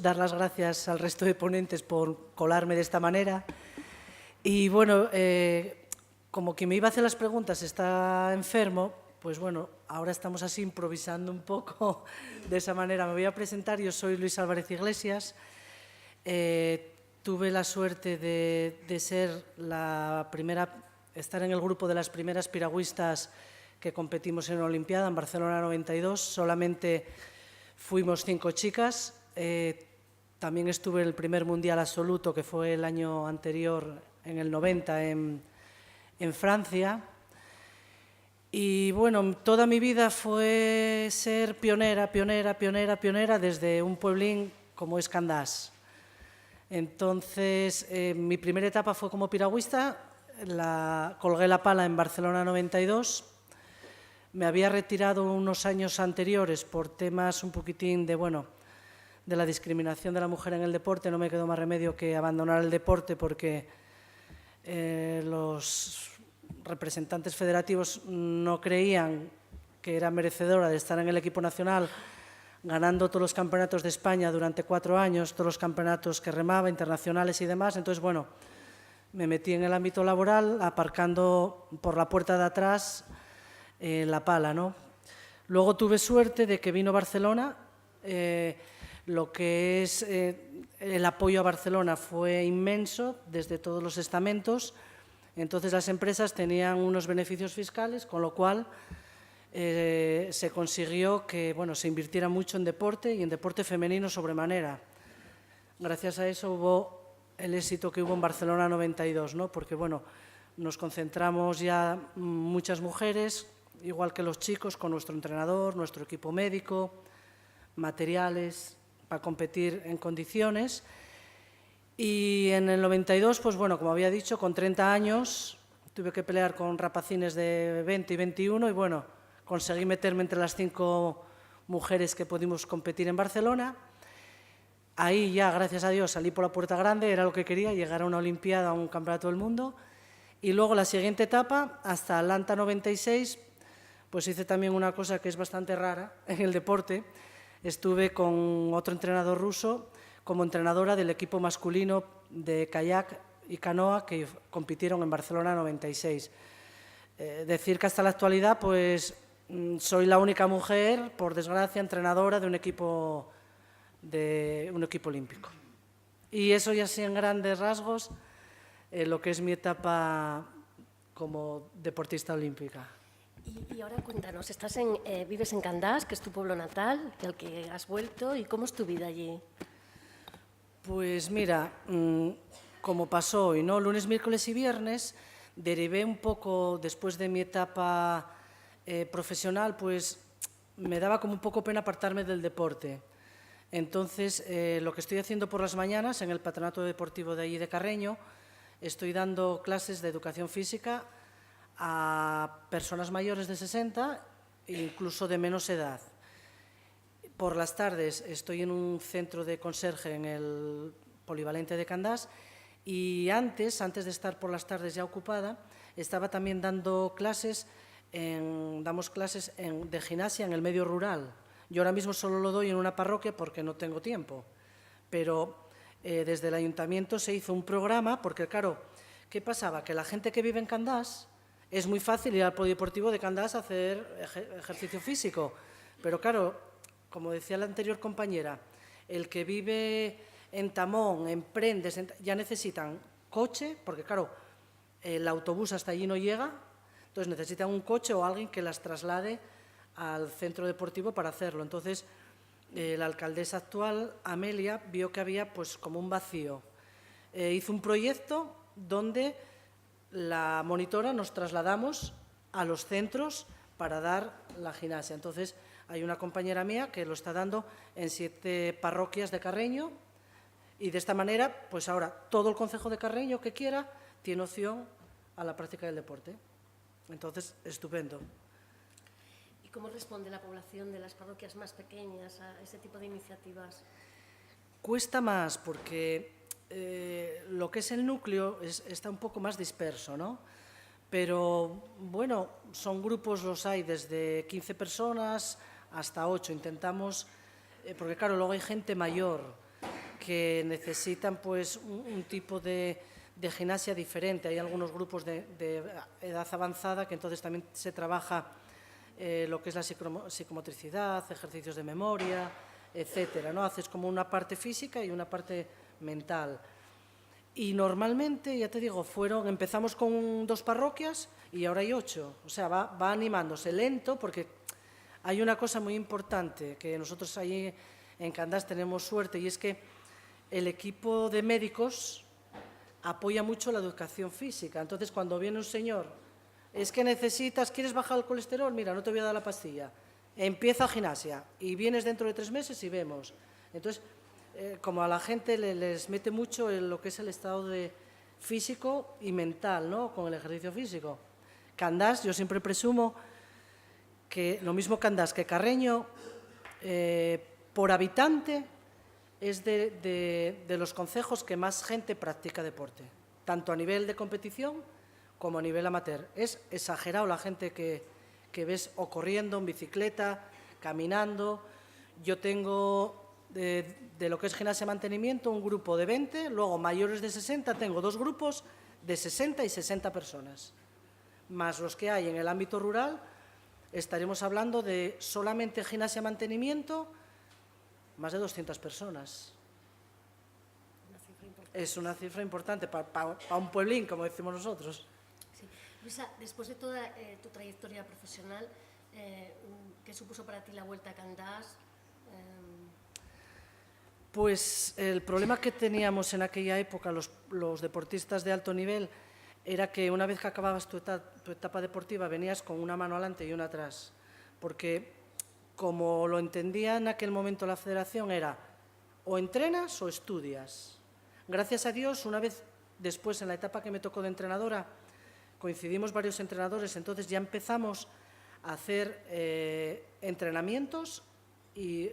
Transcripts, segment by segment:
dar las gracias al resto de ponentes por colarme de esta manera. Y bueno, como quien me iba a hacer las preguntas está enfermo, pues bueno, ahora estamos así improvisando un poco de esa manera. Me voy a presentar, yo soy Luis Álvarez Iglesias. Tuve la suerte de ser la primera, estar en el grupo de las primeras piragüistas que competimos en la Olimpiada, en Barcelona 92. Solamente fuimos 5 chicas. También estuve en el primer mundial absoluto, que fue el año anterior, en el 90, en Francia. Y bueno, toda mi vida fue ser pionera desde un pueblín como es Candás. Entonces, mi primera etapa fue como piragüista, colgué la pala en Barcelona 92. Me había retirado unos años anteriores por temas un poquitín de la discriminación de la mujer en el deporte. No me quedó más remedio que abandonar el deporte porque los representantes federativos no creían que era merecedora de estar en el equipo nacional, ganando todos los campeonatos de España durante 4 años, todos los campeonatos que remaba, internacionales y demás. Entonces, bueno, me metí en el ámbito laboral, aparcando por la puerta de atrás la pala, ¿no? Luego tuve suerte de que vino Barcelona. Lo que es el apoyo a Barcelona fue inmenso desde todos los estamentos. Entonces las empresas tenían unos beneficios fiscales, con lo cual se consiguió que se invirtiera mucho en deporte y en deporte femenino sobremanera. Gracias a eso hubo el éxito que hubo en Barcelona 92, ¿no? Porque nos concentramos ya muchas mujeres, igual que los chicos, con nuestro entrenador, nuestro equipo médico, materiales para competir en condiciones. Y en el 92, pues como había dicho, con 30 años, tuve que pelear con rapacines de 20 y 21 y conseguí meterme entre las 5 mujeres que pudimos competir en Barcelona. Ahí ya, gracias a Dios, salí por la puerta grande, era lo que quería, llegar a una Olimpiada, a un campeonato del mundo. Y luego la siguiente etapa, hasta Atlanta 96, pues hice también una cosa que es bastante rara en el deporte. Estuve con otro entrenador ruso como entrenadora del equipo masculino de kayak y canoa que compitieron en Barcelona 96. Decir que hasta la actualidad pues soy la única mujer, por desgracia, entrenadora de un equipo olímpico. Y eso ya sí en grandes rasgos lo que es mi etapa como deportista olímpica. Y ahora cuéntanos, vives en Candás, que es tu pueblo natal, al que has vuelto, ¿y cómo es tu vida allí? Pues mira, como pasó hoy, ¿no? Lunes, miércoles y viernes, derivé un poco, después de mi etapa profesional, pues me daba como un poco pena apartarme del deporte. Entonces, lo que estoy haciendo por las mañanas en el Patronato Deportivo de allí de Carreño, estoy dando clases de educación física a personas mayores de 60 e incluso de menos edad. Por las tardes estoy en un centro de conserje en el Polivalente de Candás y antes de estar por las tardes ya ocupada, estaba también dando clases, damos clases de gimnasia en el medio rural. Yo ahora mismo solo lo doy en una parroquia porque no tengo tiempo, pero desde el ayuntamiento se hizo un programa porque, claro, ¿qué pasaba? Que la gente que vive en Candás es muy fácil ir al polideportivo de Candás a hacer ejercicio físico, pero claro, como decía la anterior compañera, el que vive en Tamón, en Prendes, ya necesitan coche, porque claro, el autobús hasta allí no llega, entonces necesitan un coche o alguien que las traslade al centro deportivo para hacerlo. Entonces, la alcaldesa actual, Amelia, vio que había pues como un vacío. Hizo un proyecto donde la monitora nos trasladamos a los centros para dar la gimnasia. Entonces, hay una compañera mía que lo está dando en 7 parroquias de Carreño y de esta manera, pues ahora todo el concejo de Carreño que quiera tiene opción a la práctica del deporte. Entonces, estupendo. ¿Y cómo responde la población de las parroquias más pequeñas a ese tipo de iniciativas? Cuesta más porque lo que es el núcleo está un poco más disperso, ¿no? Pero son grupos, los hay desde 15 personas hasta 8. Intentamos, porque claro, luego hay gente mayor. que necesitan pues un tipo de gimnasia diferente. Hay algunos grupos de edad avanzada que entonces también se trabaja lo que es la psicomotricidad, ejercicios de memoria, etcétera, ¿no? Haces como una parte física y una parte mental. Y normalmente, ya te digo, empezamos con 2 parroquias y ahora hay 8. O sea, va animándose lento, porque hay una cosa muy importante, que nosotros allí en Candás tenemos suerte, y es que el equipo de médicos apoya mucho la educación física. Entonces, cuando viene un señor, es que quieres bajar el colesterol, mira, no te voy a dar la pastilla, empieza gimnasia y vienes dentro de 3 meses y vemos. Entonces, como a la gente les mete mucho lo que es el estado físico y mental, ¿no?, con el ejercicio físico. Candás, yo siempre presumo que lo mismo Candás que Carreño, por habitante, es de los concejos que más gente practica deporte, tanto a nivel de competición como a nivel amateur. Es exagerado la gente que ves o corriendo, en bicicleta, caminando. Yo tengo de lo que es gimnasia mantenimiento un grupo de 20, luego mayores de 60 tengo 2 grupos de 60 y 60 personas, más los que hay en el ámbito rural. Estaremos hablando de solamente gimnasia mantenimiento, más de 200 personas. Es una cifra importante para un pueblín, como decimos nosotros. Sí. Luisa, después de toda tu trayectoria profesional, ¿qué supuso para ti la vuelta a Candás? Pues el problema que teníamos en aquella época los deportistas de alto nivel era que una vez que acababas tu etapa deportiva venías con una mano adelante y una atrás, porque como lo entendía en aquel momento la federación era o entrenas o estudias. Gracias a Dios, una vez después en la etapa que me tocó de entrenadora, coincidimos varios entrenadores, entonces ya empezamos a hacer entrenamientos y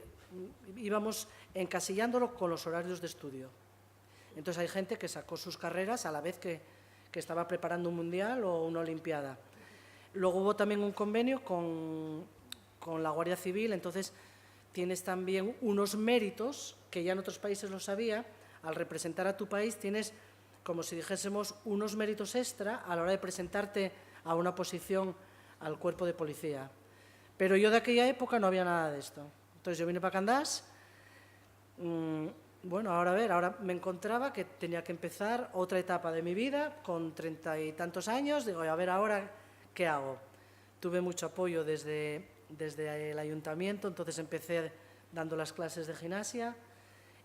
íbamos encasillándolo con los horarios de estudio. Entonces hay gente que sacó sus carreras a la vez que estaba preparando un mundial o una olimpiada. Luego hubo también un convenio con la Guardia Civil, entonces tienes también unos méritos que ya en otros países los había. Al representar a tu país tienes, como si dijésemos, unos méritos extra a la hora de presentarte a una posición al cuerpo de policía. Pero yo de aquella época no había nada de esto. Entonces yo vine para Candás, bueno, ahora me encontraba que tenía que empezar otra etapa de mi vida con 30 y tantos años. Digo, a ver ahora qué hago. Tuve mucho apoyo desde el ayuntamiento, entonces empecé dando las clases de gimnasia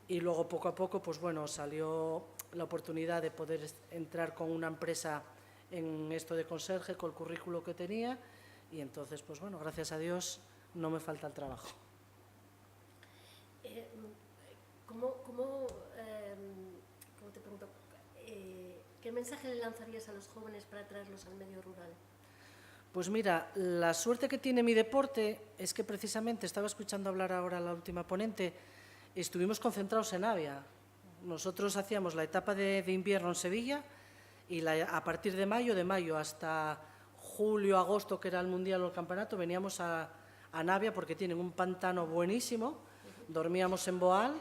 y luego poco a poco, pues bueno, salió la oportunidad de poder entrar con una empresa en esto de conserje, con el currículo que tenía, y entonces, pues bueno, gracias a Dios no me falta el trabajo. ¿Cómo te pregunto, qué mensaje le lanzarías a los jóvenes para traerlos al medio rural? Pues mira, la suerte que tiene mi deporte es que precisamente, estaba escuchando hablar ahora a la última ponente, estuvimos concentrados en Navia. Nosotros hacíamos la etapa de invierno en Sevilla y a partir de mayo hasta julio, agosto, que era el mundial o el campeonato, veníamos a Navia porque tienen un pantano buenísimo, dormíamos en Boal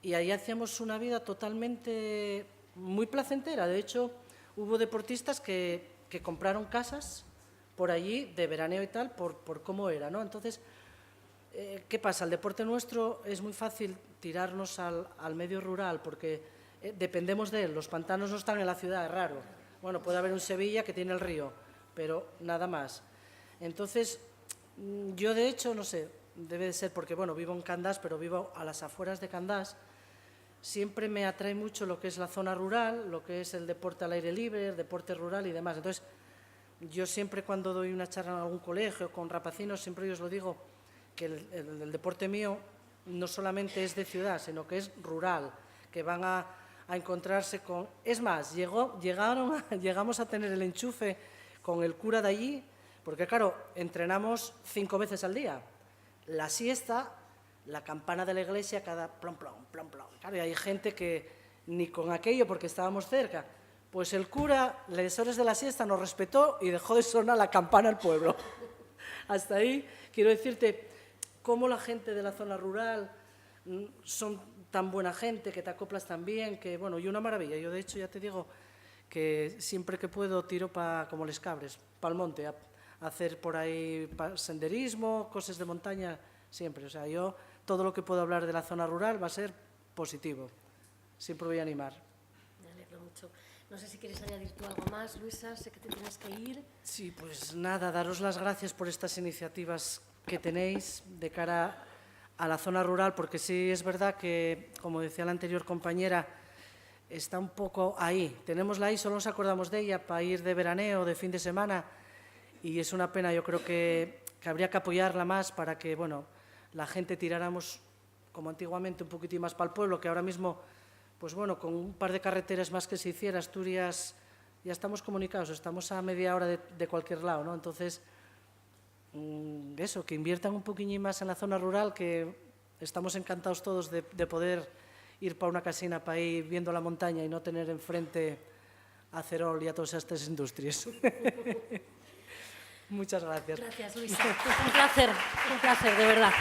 y ahí hacíamos una vida totalmente muy placentera. De hecho, hubo deportistas que compraron casas por allí de veraneo y tal, por cómo era, ¿no? Entonces, ¿qué pasa? El deporte nuestro es muy fácil tirarnos al medio rural porque dependemos de él. Los pantanos no están en la ciudad, es raro. Bueno, puede haber un Sevilla que tiene el río, pero nada más. Entonces, yo de hecho, no sé, debe de ser porque, bueno, vivo en Candás, pero vivo a las afueras de Candás. Siempre me atrae mucho lo que es la zona rural, lo que es el deporte al aire libre, el deporte rural y demás. Entonces, yo siempre cuando doy una charla en algún colegio con rapacinos, siempre yo os lo digo, que el deporte mío no solamente es de ciudad, sino que es rural, que van a encontrarse con... Es más, llegamos a tener el enchufe con el cura de allí, porque claro, entrenamos 5 veces al día. La siesta, la campana de la iglesia cada plom, plom, plom, plom. Claro, y hay gente que ni con aquello, porque estábamos cerca, pues el cura, las horas de la siesta, nos respetó y dejó de sonar la campana al pueblo. Hasta ahí quiero decirte cómo la gente de la zona rural son tan buena gente, que te acoplas tan bien, que, bueno, y una maravilla. Yo, de hecho, ya te digo que siempre que puedo tiro como les cabres, pa'l monte, a hacer por ahí senderismo, cosas de montaña, siempre. O sea, yo todo lo que puedo hablar de la zona rural va a ser positivo. Siempre voy a animar. Me alegro mucho. No sé si quieres añadir tú algo más, Luisa, sé que te tienes que ir. Sí, pues nada, daros las gracias por estas iniciativas que tenéis de cara a la zona rural, porque sí es verdad que, como decía la anterior compañera, está un poco ahí. Tenemosla ahí, solo nos acordamos de ella para ir de veraneo, de fin de semana, y es una pena. Yo creo que habría que apoyarla más para que, bueno, la gente tiráramos, como antiguamente, un poquitín más para el pueblo, que ahora mismo, pues bueno, con un par de carreteras más que se hiciera, Asturias, ya estamos comunicados, estamos a media hora de cualquier lado, ¿no? Entonces, eso, que inviertan un poquillín más en la zona rural, que estamos encantados todos de poder ir para una casina, para ir viendo la montaña y no tener enfrente a Ferrol y a todas estas industrias. Muchas gracias. Gracias, Luisa. Un placer, de verdad.